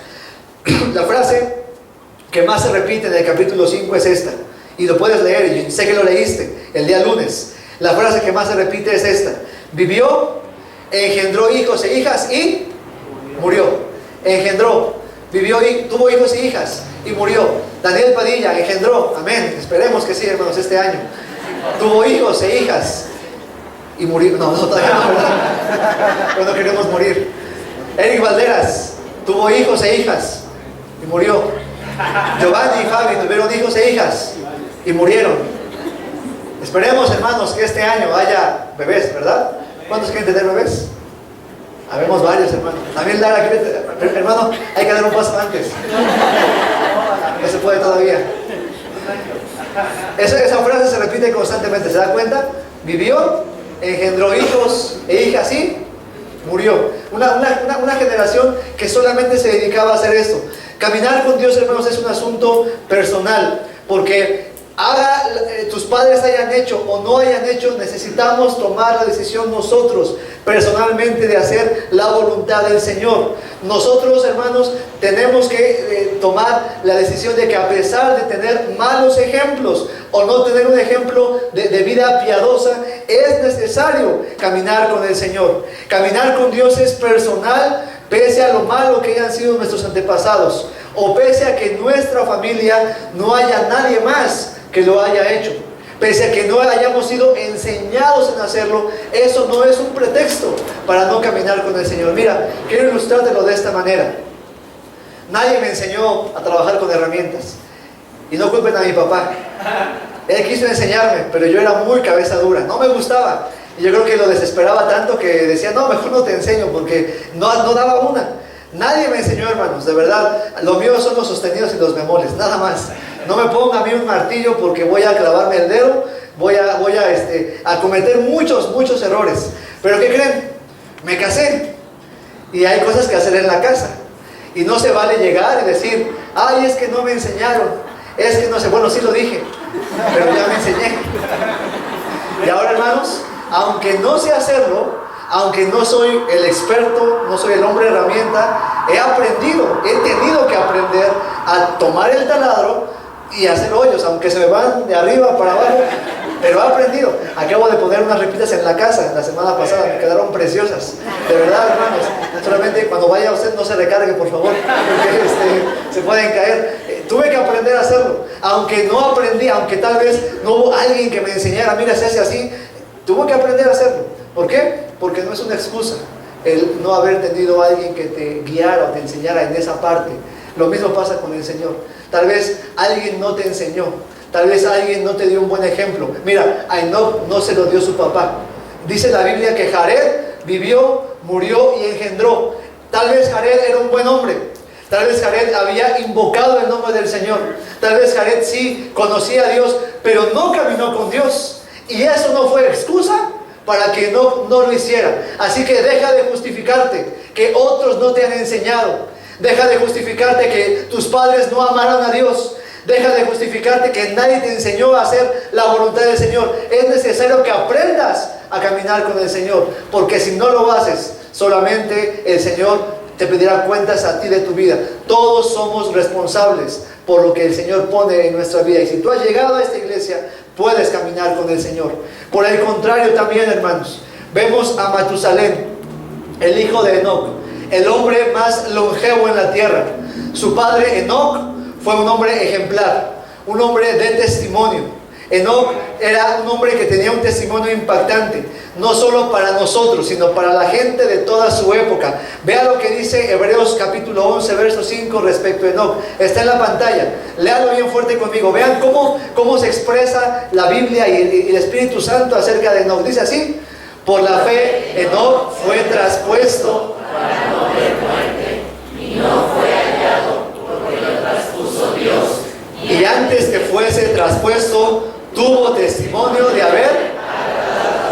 La frase que más se repite en el capítulo 5 es esta, y lo puedes leer, y sé que lo leíste el día lunes. La frase que más se repite es esta: vivió, engendró hijos e hijas y murió. Engendró, vivió y tuvo hijos e hijas y murió. Daniel Padilla engendró, amén, esperemos que sí, hermanos, este año. Tuvo hijos e hijas y murió. No, todavía no, ¿verdad? Pero no queremos morir. Eric Valderas tuvo hijos e hijas y murió. Giovanni y Fabi tuvieron hijos e hijas y murieron. Esperemos, hermanos, que este año haya bebés, ¿verdad? ¿Cuántos quieren tener bebés? Habemos varios, hermano. También Lara, hermano, hay que dar un paso antes. No se puede todavía. Esa frase se repite constantemente, ¿se da cuenta? Vivió, engendró hijos e hijas y murió. Una generación que solamente se dedicaba a hacer esto. Caminar con Dios, hermanos, es un asunto personal, porque tus padres hayan hecho o no hayan hecho, necesitamos tomar la decisión nosotros personalmente de hacer la voluntad del Señor. Nosotros, hermanos, tenemos que tomar la decisión de que, a pesar de tener malos ejemplos o no tener un ejemplo de vida piadosa, es necesario caminar con el Señor. Caminar con Dios es personal, pese a lo malo que hayan sido nuestros antepasados, o pese a que en nuestra familia no haya nadie más que lo haya hecho, pese a que no hayamos sido enseñados en hacerlo. Eso no es un pretexto para no caminar con el Señor. Mira, quiero ilustrártelo de esta manera. Nadie me enseñó a trabajar con herramientas, y no culpen a mi papá. Él quiso enseñarme, pero yo era muy cabeza dura, no me gustaba, y yo creo que lo desesperaba tanto que decía, no, mejor no te enseño, porque no daba una. Nadie me enseñó, hermanos, de verdad. Lo mío son los sostenidos y los bemoles, nada más. No me ponga a mí un martillo, porque voy a clavarme el dedo, voy a cometer muchos errores. Pero ¿qué creen? Me casé y hay cosas que hacer en la casa, y no se vale llegar y decir, ay, es que no me enseñaron, es que no sé. Bueno, sí lo dije, pero ya me enseñé. Y ahora, hermanos, aunque no sé hacerlo, aunque no soy el experto, no soy el hombre herramienta, he tenido que aprender a tomar el taladro y hacer hoyos, aunque se me van de arriba para abajo, pero he aprendido. Acabo de poner unas repitas en la casa la semana pasada, me quedaron preciosas, de verdad, hermanos. Naturalmente, cuando vaya usted, no se recargue, por favor, porque se pueden caer. Tuve que aprender a hacerlo, aunque no aprendí, aunque tal vez no hubo alguien que me enseñara, mira, se hace así. Tuve que aprender a hacerlo. ¿Por qué? Porque no es una excusa el no haber tenido a alguien que te guiara o te enseñara en esa parte. Lo mismo pasa con el Señor. Tal vez alguien no te enseñó, tal vez alguien no te dio un buen ejemplo. Mira, a Enoc no se lo dio su papá. Dice la Biblia que Jared vivió, murió y engendró. Tal vez Jared era un buen hombre, tal vez Jared había invocado el nombre del Señor, tal vez Jared sí conocía a Dios, pero no caminó con Dios, y eso no fue excusa para que no lo hiciera. Así que deja de justificarte que otros no te han enseñado. Deja de justificarte que tus padres no amaron a Dios. Deja de justificarte que nadie te enseñó a hacer la voluntad del Señor. Es necesario que aprendas a caminar con el Señor, porque si no lo haces, solamente el Señor te pedirá cuentas a ti de tu vida. Todos somos responsables por lo que el Señor pone en nuestra vida, y si tú has llegado a esta iglesia, puedes caminar con el Señor. Por el contrario también, hermanos, vemos a Matusalén, el hijo de Enoc, el hombre más longevo en la tierra. Su padre Enoc fue un hombre ejemplar, un hombre de testimonio. Enoc era un hombre que tenía un testimonio impactante, no solo para nosotros, sino para la gente de toda su época. Vea lo que dice Hebreos capítulo 11, verso 5 respecto a Enoc. Está en la pantalla, léalo bien fuerte conmigo. Vean cómo se expresa la Biblia y el Espíritu Santo acerca de Enoc. Dice así: por la fe Enoc fue traspuesto para no ver muerte, y no fue hallado, porque lo traspuso Dios. y antes que fuese traspuesto tuvo testimonio de haber,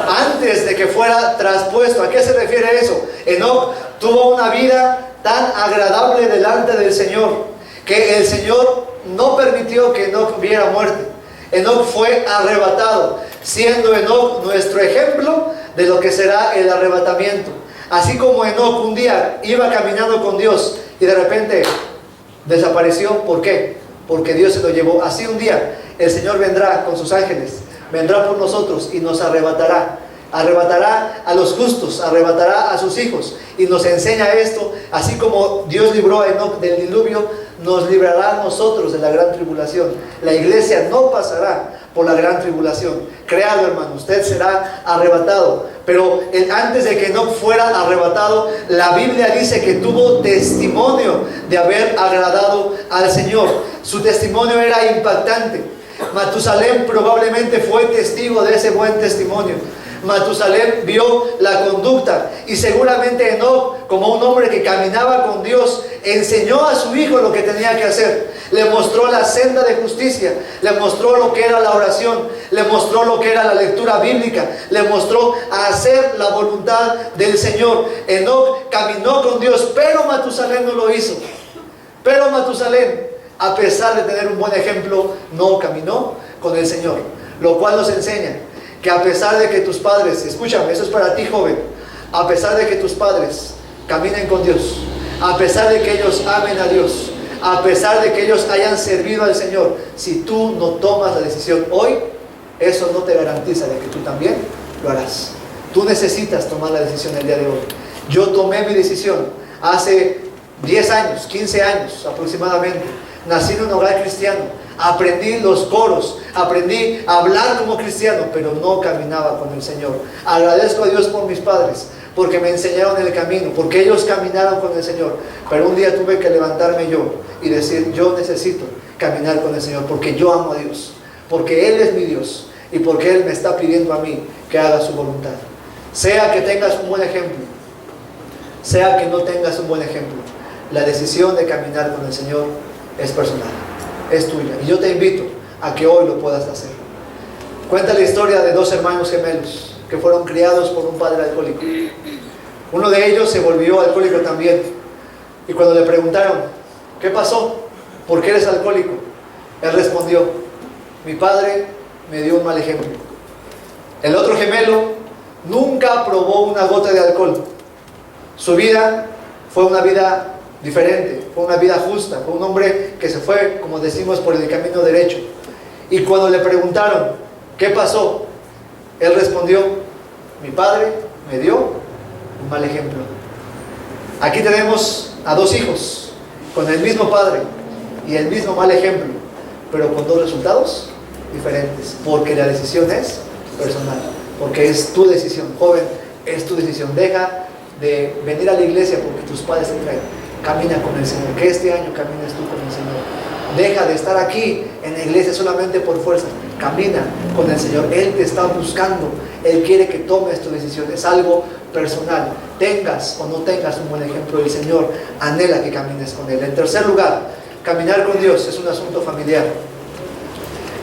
antes de que fuera traspuesto. ¿A qué se refiere eso? Enoc tuvo una vida tan agradable delante del Señor, que el Señor no permitió que Enoc viera muerte. Enoc fue arrebatado, siendo Enoc nuestro ejemplo de lo que será el arrebatamiento. Así como Enoc un día iba caminando con Dios y de repente desapareció. ¿Por qué? Porque Dios se lo llevó. Así un día el Señor vendrá con sus ángeles, vendrá por nosotros y nos arrebatará. Arrebatará a los justos, arrebatará a sus hijos. Y nos enseña esto: así como Dios libró a Enoc del diluvio, nos librará a nosotros de la gran tribulación. La iglesia no pasará por la gran tribulación. Créalo, hermano, usted será arrebatado. Pero antes de que Enoc fuera arrebatado, la Biblia dice que tuvo testimonio de haber agradado al Señor. Su testimonio era impactante. Matusalén probablemente fue testigo de ese buen testimonio. Matusalén vio la conducta, y seguramente Enoc, como un hombre que caminaba con Dios, enseñó a su hijo lo que tenía que hacer. Le mostró la senda de justicia, le mostró lo que era la oración, le mostró lo que era la lectura bíblica, le mostró a hacer la voluntad del Señor. Enoc caminó con Dios, pero Matusalén no lo hizo. Pero Matusalén, a pesar de tener un buen ejemplo, no caminó con el Señor. Lo cual nos enseña que a pesar de que tus padres, escúchame, eso es para ti, joven, a pesar de que tus padres caminen con Dios, a pesar de que ellos amen a Dios, a pesar de que ellos hayan servido al Señor, si tú no tomas la decisión hoy, eso no te garantiza de que tú también lo harás. Tú necesitas tomar la decisión el día de hoy. Yo tomé mi decisión hace 10 años, 15 años aproximadamente. Nací en un hogar cristiano. Aprendí los coros, aprendí a hablar como cristiano, pero no caminaba con el Señor. Agradezco a Dios por mis padres, porque me enseñaron el camino, porque ellos caminaron con el Señor. Pero un día tuve que levantarme yo y decir: yo necesito caminar con el Señor, porque yo amo a Dios, porque Él es mi Dios y porque Él me está pidiendo a mí que haga su voluntad. Sea que tengas un buen ejemplo, sea que no tengas un buen ejemplo, la decisión de caminar con el Señor es personal, es tuya. Y yo te invito a que hoy lo puedas hacer. Cuenta la historia de dos hermanos gemelos que fueron criados por un padre alcohólico. Uno de ellos se volvió alcohólico también. Y cuando le preguntaron: ¿qué pasó? ¿Por qué eres alcohólico? Él respondió: mi padre me dio un mal ejemplo. El otro gemelo nunca probó una gota de alcohol. Su vida fue una vida diferente, fue una vida justa, fue un hombre que se fue, como decimos, por el camino derecho. Y cuando le preguntaron: ¿qué pasó? Él respondió: mi padre me dio un mal ejemplo. Aquí tenemos a dos hijos con el mismo padre y el mismo mal ejemplo, pero con dos resultados diferentes, porque la decisión es personal, porque es tu decisión. Joven, es tu decisión. Deja de venir a la iglesia porque tus padres te traen. Camina con el Señor, que este año camines tú con el Señor. Deja de estar aquí en la iglesia solamente por fuerza. Camina con el Señor. Él te está buscando. Él quiere que tomes tu decisión. Es algo personal. Tengas o no tengas un buen ejemplo, el Señor anhela que camines con Él. En tercer lugar, caminar con Dios es un asunto familiar.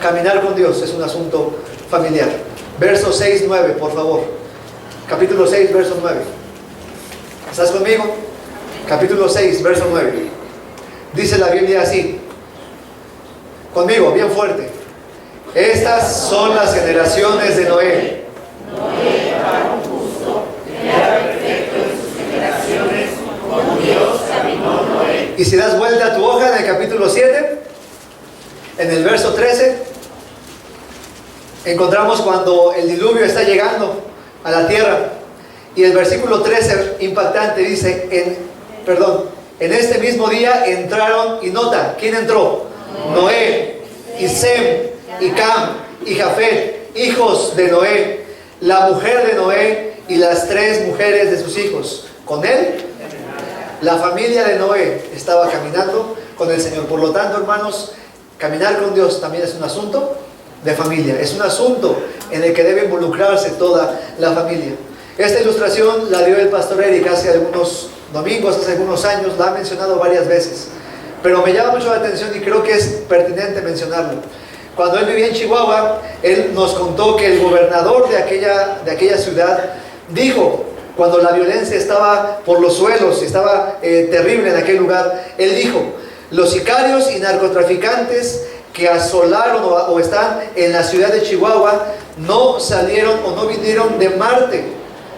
Caminar con Dios es un asunto familiar. Verso 6, 9, por favor. Capítulo 6, verso 9. ¿Estás conmigo? Capítulo 6, verso 9. Dice la Biblia así. Conmigo, bien fuerte. Estas son las generaciones de Noé. Noé, varón justo, era perfecto en sus generaciones, con Dios caminó Noé. Y si das vuelta a tu hoja en el capítulo 7, en el verso 13, encontramos cuando el diluvio está llegando a la tierra. Y el versículo 13, impactante, dice: en este mismo día entraron, y nota, ¿quién entró? Noé, y Sem, y Cam, y Jafet, hijos de Noé, la mujer de Noé y las 3 mujeres de sus hijos. Con él, la familia de Noé estaba caminando con el Señor. Por lo tanto, hermanos, caminar con Dios también es un asunto de familia. Es un asunto en el que debe involucrarse toda la familia. Esta ilustración la dio el pastor Eric hace algunos domingos, hace algunos años. La ha mencionado varias veces. Pero me llama mucho la atención y creo que es pertinente mencionarlo. Cuando él vivía en Chihuahua, él nos contó que el gobernador de aquella ciudad dijo, cuando la violencia estaba por los suelos, estaba terrible en aquel lugar, él dijo: los sicarios y narcotraficantes que asolaron o están en la ciudad de Chihuahua no salieron o no vinieron de Marte,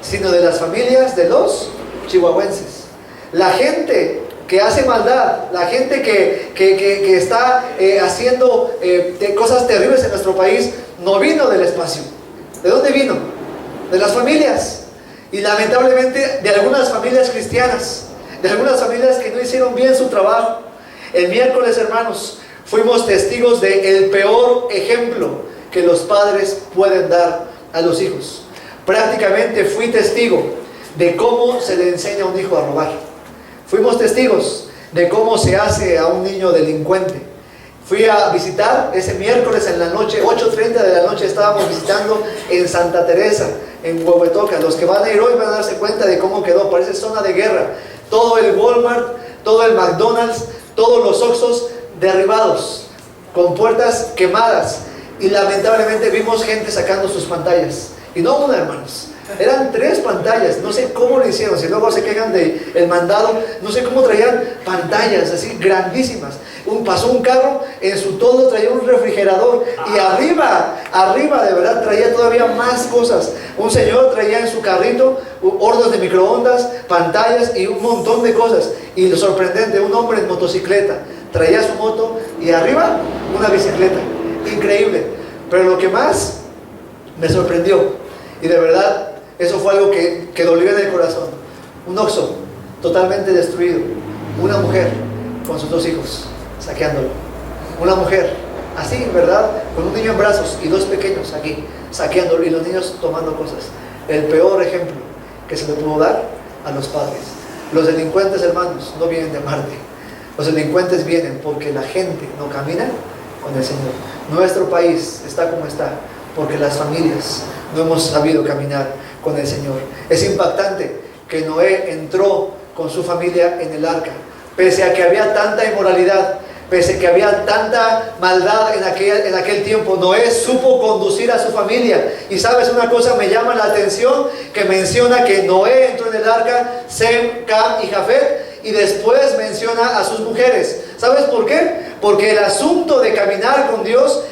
sino de las familias de los chihuahuenses. La gente que hace maldad, la gente que está haciendo cosas terribles en nuestro país, no vino del espacio. ¿De dónde vino? De las familias. Y lamentablemente de algunas familias cristianas, de algunas familias que no hicieron bien su trabajo. El miércoles, hermanos, fuimos testigos del peor ejemplo que los padres pueden dar a los hijos. Prácticamente fui testigo de cómo se le enseña a un hijo a robar. Fuimos testigos de cómo se hace a un niño delincuente. Fui a visitar ese miércoles en la noche, 8:30 de la noche, estábamos visitando en Santa Teresa, en Huehuetoca. Los que van a ir hoy van a darse cuenta de cómo quedó. Parece zona de guerra. Todo el Walmart, todo el McDonald's, todos los Oxxos derribados, con puertas quemadas. Y lamentablemente vimos gente sacando sus pantallas. Y no una, hermanos. Eran 3 pantallas, no sé cómo lo hicieron. Si luego se quejan del mandado, no sé cómo traían pantallas así grandísimas. Pasó un carro, en su toldo traía un refrigerador y arriba de verdad traía todavía más cosas. Un señor traía en su carrito hornos de microondas, pantallas y un montón de cosas. Y lo sorprendente, un hombre en motocicleta traía su moto y arriba una bicicleta. Increíble. Pero lo que más me sorprendió, y de verdad eso fue algo que dolió en el corazón, un Oxxo totalmente destruido, una mujer con sus 2 hijos saqueándolo, una mujer así, ¿verdad?, con un niño en brazos y 2 pequeños aquí saqueándolo, y los niños tomando cosas. El peor ejemplo que se le pudo dar a los padres. Los delincuentes, hermanos, no vienen de Marte. Los delincuentes vienen porque la gente no camina con el Señor. Nuestro país está como está porque las familias no hemos sabido caminar con el Señor. Es impactante que Noé entró con su familia en el arca, pese a que había tanta inmoralidad, pese a que había tanta maldad en aquel tiempo. Noé supo conducir a su familia. Y sabes una cosa, me llama la atención que menciona que Noé entró en el arca, Sem, Cam y Jafet, y después menciona a sus mujeres. ¿Sabes por qué? Porque el asunto de caminar con Dios,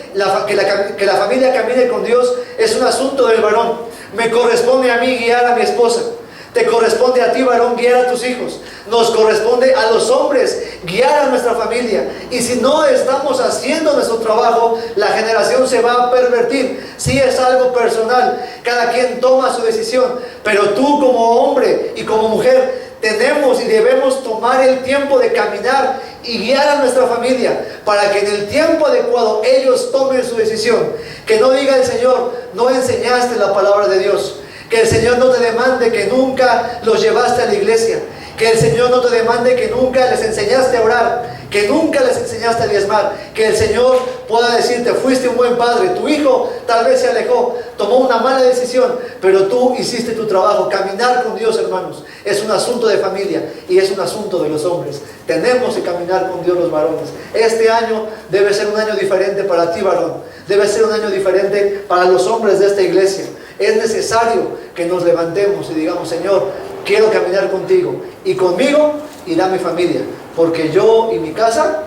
que la familia camine con Dios, es un asunto del varón. Me corresponde a mí guiar a mi esposa. Te corresponde a ti, varón, guiar a tus hijos. Nos corresponde a los hombres guiar a nuestra familia. Y si no estamos haciendo nuestro trabajo, la generación se va a pervertir. Sí, es algo personal. Cada quien toma su decisión. Pero tú como hombre y como mujer tenemos y debemos tomar el tiempo de caminar y guiar a nuestra familia para que en el tiempo adecuado ellos tomen su decisión. Que no diga el Señor: no enseñaste la palabra de Dios. Que el Señor no te demande que nunca los llevaste a la iglesia. Que el Señor no te demande que nunca les enseñaste a orar, que nunca les enseñaste a diezmar. Que el Señor pueda decirte: fuiste un buen padre, tu hijo tal vez se alejó, tomó una mala decisión, pero tú hiciste tu trabajo. Caminar con Dios, hermanos, es un asunto de familia y es un asunto de los hombres. Tenemos que caminar con Dios los varones. Este año debe ser un año diferente para ti, varón. Debe ser un año diferente para los hombres de esta iglesia. Es necesario que nos levantemos y digamos: Señor, quiero caminar contigo, y conmigo irá mi familia, porque yo y mi casa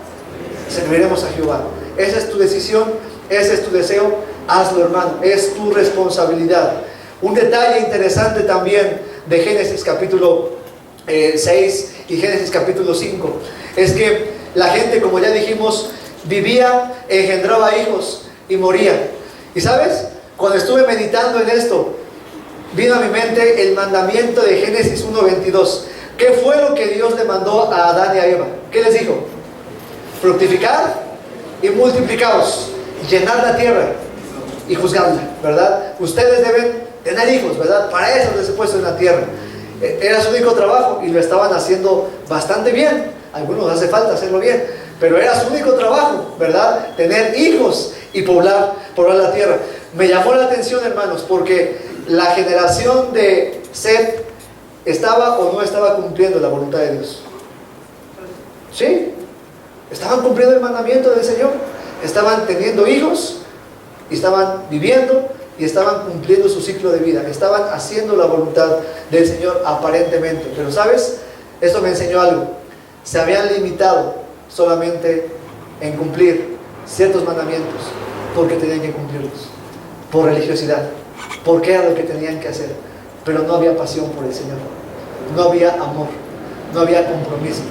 serviremos a Jehová. Esa es tu decisión, ese es tu deseo. Hazlo, hermano, es tu responsabilidad. Un detalle interesante también de Génesis capítulo 6 y Génesis capítulo 5 es que la gente, como ya dijimos, vivía, engendraba hijos y moría. ¿Y sabes? Cuando estuve meditando en esto, vino a mi mente el mandamiento de Génesis 1:22. ¿Qué fue lo que Dios le mandó a Adán y a Eva? ¿Qué les dijo? Fructificar y multiplicaos, llenar la tierra. y juzgarla, ¿verdad? Ustedes deben tener hijos, ¿verdad? Para eso les he puesto en la tierra. Era su único trabajo y lo estaban haciendo bastante bien. A algunos hace falta hacerlo bien, pero era su único trabajo, ¿verdad? Tener hijos y poblar la tierra. Me llamó la atención, hermanos, porque la generación de Set estaba o no estaba cumpliendo la voluntad de Dios. ¿Sí? Estaban cumpliendo el mandamiento del Señor. Estaban teniendo hijos y estaban viviendo y estaban cumpliendo su ciclo de vida. Estaban haciendo la voluntad del Señor aparentemente. Pero ¿sabes? Esto me enseñó algo. Se habían limitado solamente en cumplir ciertos mandamientos porque tenían que cumplirlos, por religiosidad, porque era lo que tenían que hacer, pero no había pasión por el Señor, no había amor, no había compromiso,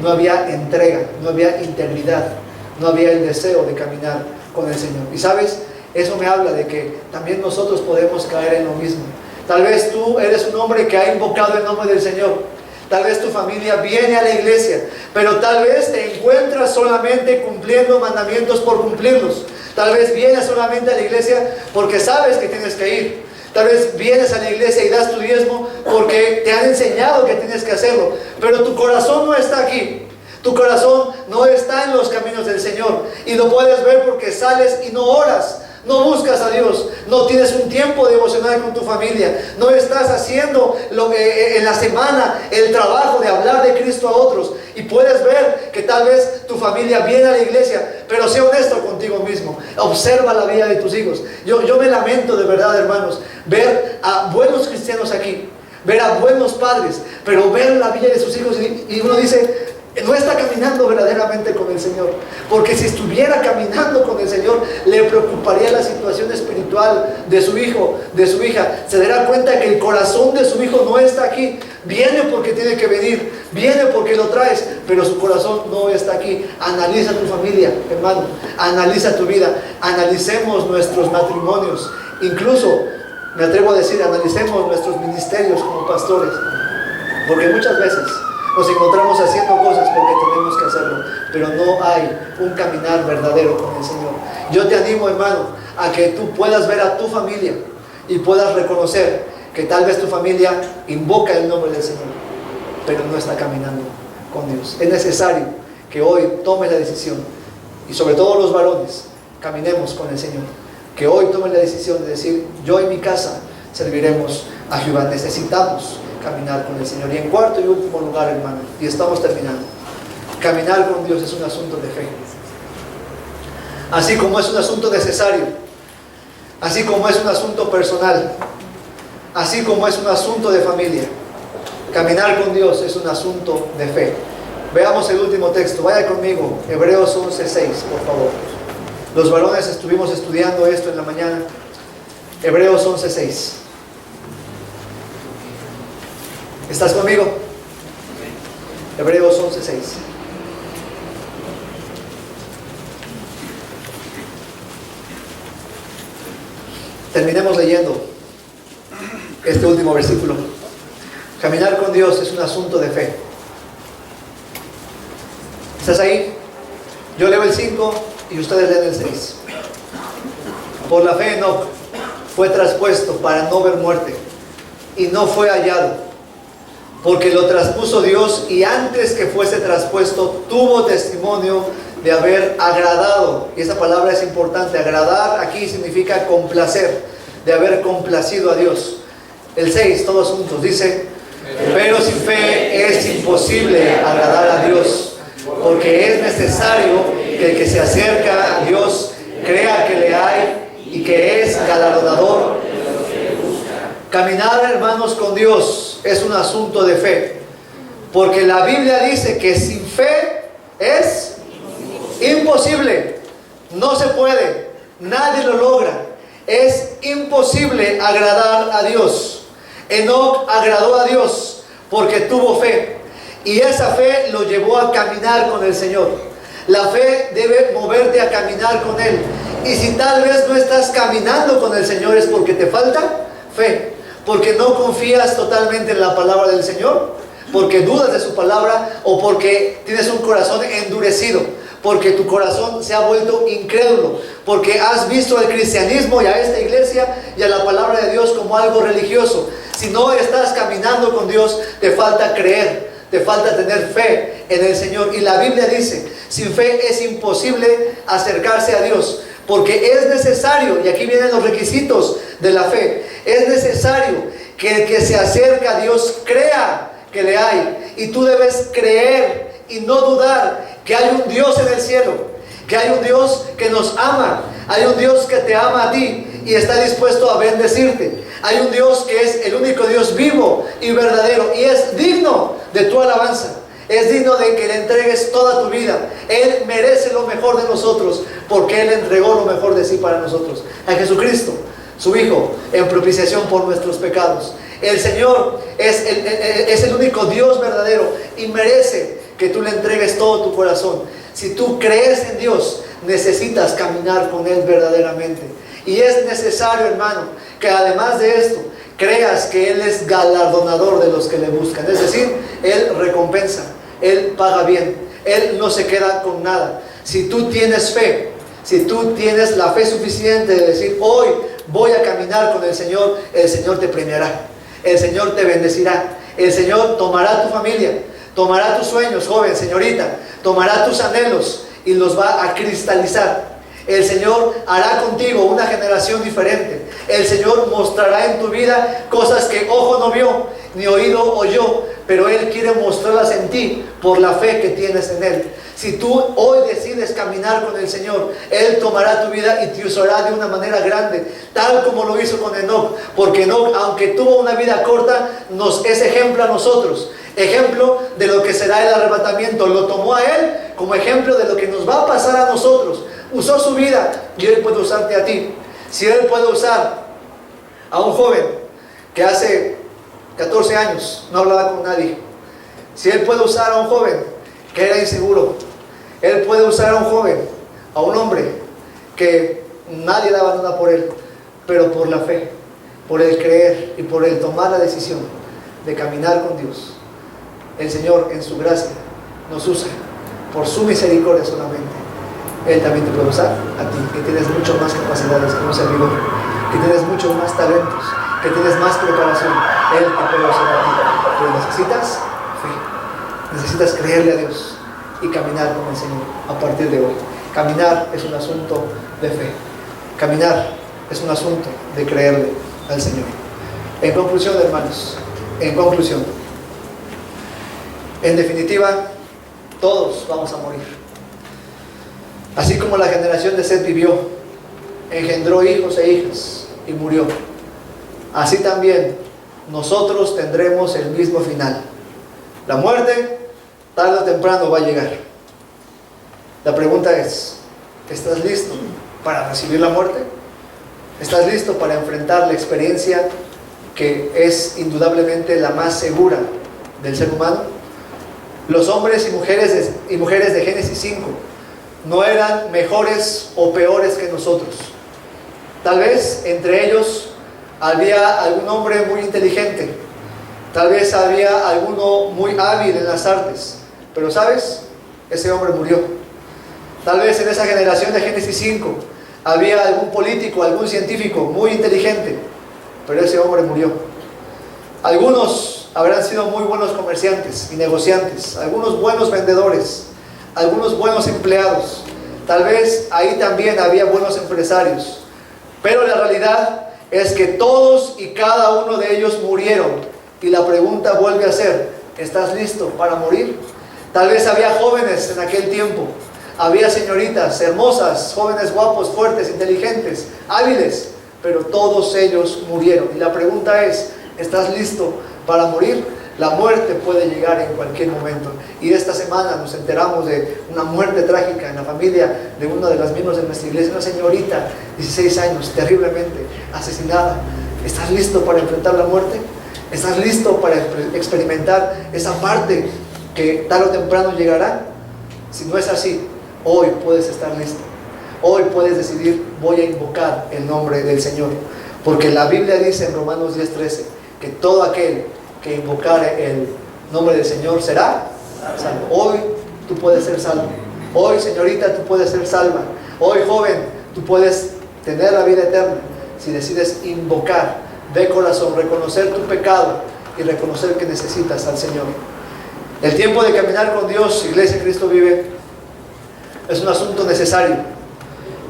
no había entrega, no había integridad, no había el deseo de caminar con el Señor. Y sabes, eso me habla de que también nosotros podemos caer en lo mismo. Tal vez tú eres un hombre que ha invocado el nombre del Señor. Tal vez tu familia viene a la iglesia, pero tal vez te encuentras solamente cumpliendo mandamientos por cumplirlos. Tal vez vienes solamente a la iglesia porque sabes que tienes que ir. Tal vez vienes a la iglesia y das tu diezmo porque te han enseñado que tienes que hacerlo. Pero tu corazón no está aquí. Tu corazón no está en los caminos del Señor. Y lo puedes ver porque sales y no oras. No buscas a Dios, no tienes un tiempo devocional con tu familia, no estás haciendo en la semana el trabajo de hablar de Cristo a otros. Y puedes ver que tal vez tu familia viene a la iglesia, pero sé honesto contigo mismo. Observa la vida de tus hijos. Yo me lamento de verdad, hermanos, ver a buenos cristianos aquí, ver a buenos padres, pero ver la vida de sus hijos y uno dice, no está caminando verdaderamente con el Señor. Porque si estuviera caminando con el Señor, le preocuparía la situación espiritual de su hijo, de su hija. Se dará cuenta que el corazón de su hijo no está aquí. Viene porque tiene que venir, viene porque lo traes, pero su corazón no está aquí. Analiza tu familia, hermano, analiza tu vida. Analicemos nuestros matrimonios. Incluso, me atrevo a decir, analicemos nuestros ministerios como pastores. Porque muchas veces nos encontramos haciendo cosas porque tenemos que hacerlo, pero no hay un caminar verdadero con el Señor. Yo te animo, hermano, a que tú puedas ver a tu familia y puedas reconocer que tal vez tu familia invoca el nombre del Señor, pero no está caminando con Dios. Es necesario que hoy tomes la decisión, y sobre todo los varones, caminemos con el Señor. Que hoy tomes la decisión de decir, yo y mi casa serviremos a Jehová. Necesitamos caminar con el Señor. Y en cuarto y último lugar, hermano, y estamos terminando, caminar con Dios es un asunto de fe. Así como es un asunto necesario, así como es un asunto personal, así como es un asunto de familia, caminar con Dios es un asunto de fe. Veamos el último texto. Vaya conmigo, Hebreos 11:6, por favor. Los varones estuvimos estudiando esto en la mañana. Hebreos 11:6. ¿Estás conmigo? Hebreos 11:6. Terminemos leyendo este último versículo. Caminar con Dios es un asunto de fe. ¿Estás ahí? Yo leo el 5 y ustedes leen el 6. Por la fe Enoc fue traspuesto para no ver muerte, y no fue hallado, porque lo traspuso Dios, y antes que fuese traspuesto tuvo testimonio de haber agradado. Y esa palabra es importante. Agradar aquí significa complacer, de haber complacido a Dios. El 6, todos juntos, dice: pero sin fe es imposible agradar a Dios, porque es necesario que el que se acerca a Dios crea que le hay y que es galardonador. Caminar, hermanos, con Dios es un asunto de fe, porque la Biblia dice que sin fe es imposible. No se puede, nadie lo logra. Es imposible agradar a Dios. Enoc agradó a Dios porque tuvo fe, y esa fe lo llevó a caminar con el Señor. La fe debe moverte a caminar con Él. Y si tal vez no estás caminando con el Señor, es porque te falta fe, porque no confías totalmente en la palabra del Señor, porque dudas de su palabra o porque tienes un corazón endurecido, porque tu corazón se ha vuelto incrédulo, porque has visto al cristianismo y a esta iglesia y a la palabra de Dios como algo religioso. Si no estás caminando con Dios, te falta creer, te falta tener fe en el Señor. Y la Biblia dice, sin fe es imposible acercarse a Dios, porque es necesario, y aquí vienen los requisitos de la fe, es necesario que el que se acerca a Dios crea que le hay. Y tú debes creer y no dudar que hay un Dios en el cielo, que hay un Dios que nos ama, hay un Dios que te ama a ti y está dispuesto a bendecirte. Hay un Dios que es el único Dios vivo y verdadero y es digno de tu alabanza. Es digno de que le entregues toda tu vida. Él merece lo mejor de nosotros porque Él entregó lo mejor de sí para nosotros. A Jesucristo, su Hijo, en propiciación por nuestros pecados. El Señor es el único Dios verdadero y merece que tú le entregues todo tu corazón. Si tú crees en Dios, necesitas caminar con Él verdaderamente. Y es necesario, hermano, que además de esto, creas que Él es galardonador de los que le buscan. Es decir, Él recompensa, Él paga bien, Él no se queda con nada. Si tú tienes fe, si tú tienes la fe suficiente de decir, hoy voy a caminar con el Señor te premiará, el Señor te bendecirá, el Señor tomará tu familia, tomará tus sueños, joven, señorita, tomará tus anhelos y los va a cristalizar. El Señor hará contigo una generación diferente. El Señor mostrará en tu vida cosas que ojo no vio, ni oído oyó, pero Él quiere mostrarlas en ti por la fe que tienes en Él. Si tú hoy decides caminar con el Señor, Él tomará tu vida y te usará de una manera grande, tal como lo hizo con Enoc, porque Enoc, aunque tuvo una vida corta, nos es ejemplo a nosotros. Ejemplo de lo que será el arrebatamiento. Lo tomó a Él como ejemplo de lo que nos va a pasar a nosotros. Usó su vida y Él puede usarte a ti. Si Él puede usar a un joven que hace 14 años no hablaba con nadie, si Él puede usar a un joven que era inseguro, Él puede usar a un joven, a un hombre que nadie daba nada por él, pero por la fe, por el creer y por el tomar la decisión de caminar con Dios, el Señor en su gracia nos usa por su misericordia solamente. Él también te puede usar a ti, que tienes mucho más capacidades que un servidor, que tienes mucho más talentos, que tienes más preparación. Él te puede usar a ti, pero necesitas fe, necesitas creerle a Dios y caminar con el Señor a partir de hoy. Caminar es un asunto de fe, caminar es un asunto de creerle al Señor. En conclusión, hermanos, en conclusión, en definitiva, todos vamos a morir. Así como la generación de Set vivió, engendró hijos e hijas y murió, así también nosotros tendremos el mismo final. La muerte, tarde o temprano, va a llegar. La pregunta es, ¿estás listo para recibir la muerte? ¿Estás listo para enfrentar la experiencia que es indudablemente la más segura del ser humano? Los hombres y mujeres de Génesis 5 no eran mejores o peores que nosotros. Tal vez entre ellos había algún hombre muy inteligente, tal vez había alguno muy hábil en las artes, pero ¿sabes? Ese hombre murió. Tal vez en esa generación de Génesis 5 había algún político, algún científico muy inteligente, pero ese hombre murió. Algunos habrán sido muy buenos comerciantes y negociantes, algunos buenos vendedores, algunos buenos empleados, tal vez ahí también había buenos empresarios, pero la realidad es que todos y cada uno de ellos murieron. Y la pregunta vuelve a ser, ¿estás listo para morir? Tal vez había jóvenes en aquel tiempo, había señoritas hermosas, jóvenes guapos, fuertes, inteligentes, hábiles, pero todos ellos murieron. Y la pregunta es, ¿estás listo para morir? La muerte puede llegar en cualquier momento. Y esta semana nos enteramos de una muerte trágica en la familia de uno de los miembros de nuestra iglesia, una señorita, 16 años, terriblemente asesinada. ¿Estás listo para enfrentar la muerte? ¿Estás listo para experimentar esa parte que tarde o temprano llegará? Si no es así, hoy puedes estar listo. Hoy puedes decidir, voy a invocar el nombre del Señor. Porque la Biblia dice en Romanos 10:13 que todo aquel que invocare el nombre del Señor será salvo. Hoy tú puedes ser salvo. Hoy, señorita, tú puedes ser salva. Hoy, joven, tú puedes tener la vida eterna si decides invocar de corazón, reconocer tu pecado y reconocer que necesitas al Señor. El tiempo de caminar con Dios, Iglesia Cristo Vive, es un asunto necesario,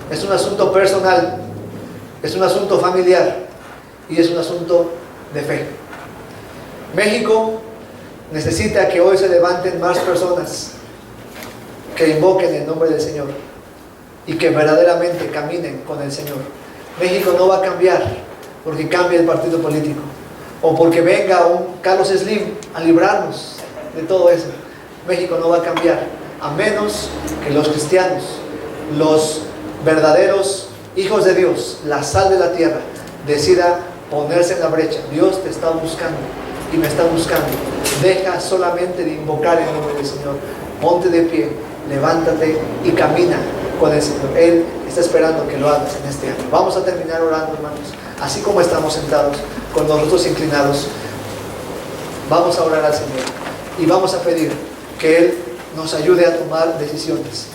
es un asunto personal, es un asunto familiar y es un asunto de fe. México necesita que hoy se levanten más personas que invoquen el nombre del Señor y que verdaderamente caminen con el Señor. México no va a cambiar porque cambie el partido político o porque venga un Carlos Slim a librarnos de todo eso. México no va a cambiar a menos que los cristianos, los verdaderos hijos de Dios, la sal de la tierra, decida ponerse en la brecha. Dios te está buscando y me está buscando. Deja solamente de invocar el nombre del Señor. Ponte de pie, levántate y camina con el Señor. Él está esperando que lo hagas en este año. Vamos a terminar orando, hermanos. Así como estamos sentados, con los rostros inclinados, vamos a orar al Señor y vamos a pedir que Él nos ayude a tomar decisiones.